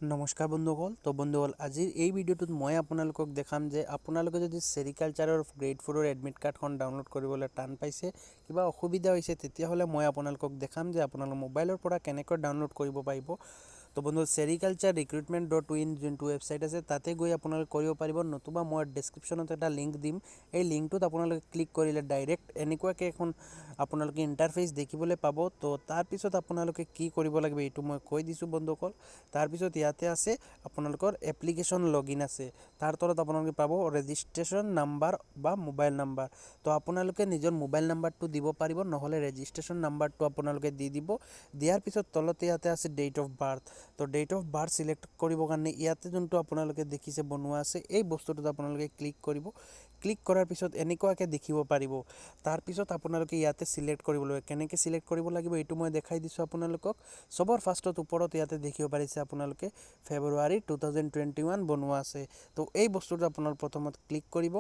নমস্কাৰ বন্ধুসকল। তো বন্ধুসকল, আজিৰ এই ভিডিঅ'টোত মই আপোনালোকক দেখাম যে আপোনালোকে যদি চেৰিকালচাৰৰ গ্ৰেড 4ৰ এডমিট কাৰ্ডখন ডাউনলোড কৰিবলৈ টান পাইছে, কিবা অসুবিধা হৈছে, তেতিয়াহ'লে মই আপোনালোকক দেখাম যে আপোনালোক মোবাইলৰ পৰা কেনেকৈ ডাউনলোড কৰিব পাৰিব। তো বন্ধু, চেৰিকালচাৰ ৰিক্ৰুটমেণ্ট.in যোনটো ৱেবছাইট আছে তাতে গৈ আপোনালোকে কৰিব পাৰিব, নতুবা মই ডেছক্ৰিপশ্যনত এটা লিংক দিম। এই লিংকটোত আপোনালোকে ক্লিক কৰিলে ডাইৰেক্ট এনেকুৱাকৈ এখন আপোনালোকে ইণ্টাৰফেচ দেখিবলৈ পাব। তো তাৰপিছত আপোনালোকে কি কৰিব লাগিব এইটো মই কৈ দিছোঁ বন্ধুসকল। তাৰপিছত ইয়াতে আছে আপোনালোকৰ এপ্লিকেশ্যন লগইন আছে, তাৰ তলত আপোনালোকে পাব ৰেজিষ্ট্ৰেশ্যন নাম্বাৰ বা মোবাইল নাম্বাৰ। তো আপোনালোকে নিজৰ মোবাইল নাম্বাৰটো দিব পাৰিব, নহ'লে ৰেজিষ্ট্ৰেশ্যন নাম্বাৰটো আপোনালোকে দি দিব। দিয়াৰ পিছত তলতে ইয়াতে আছে ডেট অফ বাৰ্থ। তো ডেট অফ বাৰ্থ চিলেক্ট কৰিবৰ কাৰণে ইয়াতে যোনটো আপোনালোকে দেখিছে বনোৱা আছে, এই বস্তুটোত আপোনালোকে ক্লিক কৰিব। ক্লিক কৰাৰ পিছত এনেকুৱাকৈ দেখিব পাৰিব। তাৰপিছত আপোনালোকে ইয়াতে চিলেক্ট কৰিব লাগিব। কেনেকৈ চিলেক্ট কৰিব লাগিব এইটো মই দেখাই দিছোঁ আপোনালোকক। চবৰ ফাৰ্ষ্টত ওপৰত ইয়াতে দেখিব পাৰিছে আপোনালোকে ফেব্ৰুৱাৰী 2021 বনোৱা আছে। তো এই বস্তুটো আপোনাৰ প্ৰথমত ক্লিক কৰিব।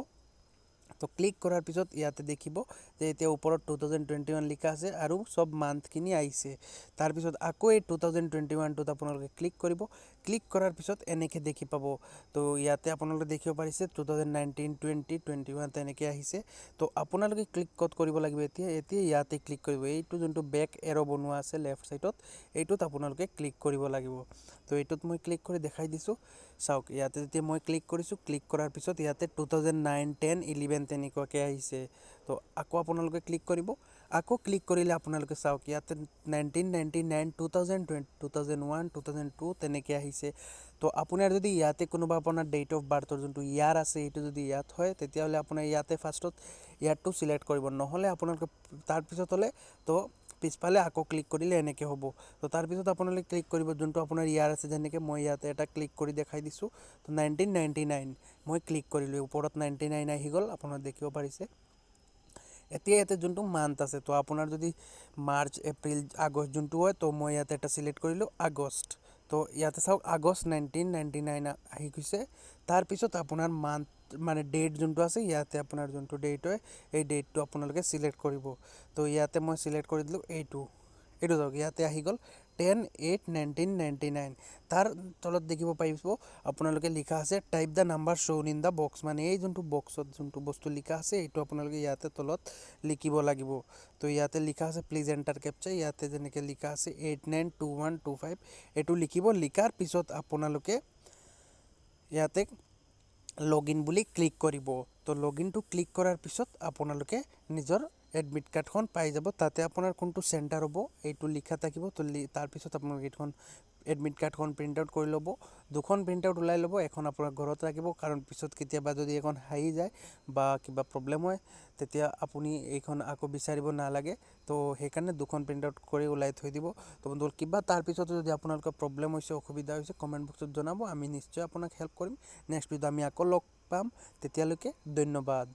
তো ক্লিক কৰাৰ পিছত ইয়াতে দেখিব যে এতিয়া ওপৰত 2021 লিখা আছে আৰু সব মান্থখিনি আহিছে। তাৰপিছত আকৌ এই 2021টোত আপোনালোকে ক্লিক কৰিব। ক্লিক কৰাৰ পিছত এনেকৈ দেখি পাব। তো ইয়াতে আপোনালোকে দেখিব পাৰিছে 2019, 20, 21 তেনেকৈ আহিছে। তো আপোনালোকে ক্লিক ক'ত কৰিব লাগিব এতিয়া ইয়াতে ক্লিক কৰিব। এইটো যোনটো বেক এৰ' বনোৱা আছে লেফ্ট ছাইডত, এইটোত আপোনালোকে ক্লিক কৰিব লাগিব। তো এইটোত মই ক্লিক কৰি দেখাই দিছোঁ। চাওক ইয়াতে যেতিয়া মই ক্লিক কৰিছোঁ, ক্লিক কৰাৰ পিছত ইয়াতে 2009, 10, 11 তেনেকুৱাকৈ আহিছে। তো আকৌ আপোনালোকে ক্লিক কৰিব। আকৌ ক্লিক কৰিলে আপোনালোকে চাওক ইয়াতে 1999, 2020, 2001, 2002 তেনেকৈ আহিছে। তো আপোনাৰ যদি ইয়াতে কোনোবা আপোনাৰ ডেট অফ বাৰ্থৰ যোনটো ইয়াৰ আছে এইটো যদি ইয়াত হয়, তেতিয়াহ'লে আপোনাৰ ইয়াতে ফাৰ্ষ্টত ইয়াৰটো চিলেক্ট কৰিব, নহ'লে আপোনালোকে তাৰপিছত হ'লে তো পিছফালে আকৌ ক্লিক কৰিলে এনেকৈ হ'ব। তো তাৰপিছত আপোনালোকে ক্লিক কৰিব যোনটো আপোনাৰ ইয়াৰ আছে, যেনেকৈ মই ইয়াতে এটা ক্লিক কৰি দেখাই দিছোঁ। তো 1999 মই ক্লিক কৰিলোঁ, ওপৰত 99 আহি গ'ল, আপোনালোকে দেখিব পাৰিছে। এতিয়া ইয়াতে যোনটো মান্থ আছে, তো আপোনাৰ যদি মাৰ্চ, এপ্ৰিল, আগষ্ট যোনটো হয়, তো মই ইয়াতে এটা চিলেক্ট কৰিলোঁ আগষ্ট। তো ইয়াতে চাওক আগষ্ট 1999 আহি গৈছে। তাৰপিছত আপোনাৰ মান্থ মানে ডেট যোনটো আছে, ইয়াতে আপোনাৰ যোনটো ডেট হয় এই ডেটটো আপোনালোকে চিলেক্ট কৰিব। তো ইয়াতে মই চিলেক্ট কৰি দিলোঁ এইটো চাওক ইয়াতে আহি গ'ল 10/8/1999। তাৰ তলত দেখিব পাৰিব আপোনালোকে লিখা আছে type the number shown in the box, মানে এই যোনটো বক্সত যোনটো বস্তু লিখা আছে এইটো আপোনালোকে ইয়াতে তলত লিখিব লাগিব। তো ইয়াতে লিখা আছে প্লিজ এণ্টাৰ কেপচা, ইয়াতে যেনেকৈ লিখা আছে 892125 এইটো লিখিব। লিখাৰ পিছত আপোনালোকে ইয়াতে লগ ইন বুলি ক্লিক কৰিব। তো লগ ইনটো ক্লিক কৰাৰ পিছত আপোনালোকে নিজৰ এডমিট কাৰ্ডখন পাই যাব। তাতে আপোনাৰ কোনটো চেণ্টাৰ হ'ব এইটো লিখা থাকিব। তো তাৰপিছত আপোনালোকে এইখন এডমিট কাৰ্ডখন প্ৰিণ্ট আউট কৰি ল'ব। দুখন প্ৰিণ্ট আউট ওলাই ল'ব, এখন আপোনাৰ ঘৰত ৰাখিব, কাৰণ পিছত কেতিয়াবা যদি এখন হাৰি যায় বা কিবা প্ৰব্লেম হয় তেতিয়া আপুনি এইখন আকৌ বিচাৰিব নালাগে। তো সেইকাৰণে দুখন প্ৰিণ্ট আউট কৰি ওলাই থৈ দিব। তো বন্ধুসকল, কিবা তাৰপিছতো যদি আপোনালোকৰ প্ৰব্লেম হৈছে, অসুবিধা হৈছে, কমেণ্ট বক্সত জনাব, আমি নিশ্চয় আপোনাক হেল্প কৰিম। নেক্সট ভিডিঅ'ত আমি আকৌ লগ পাম, তেতিয়ালৈকে ধন্যবাদ।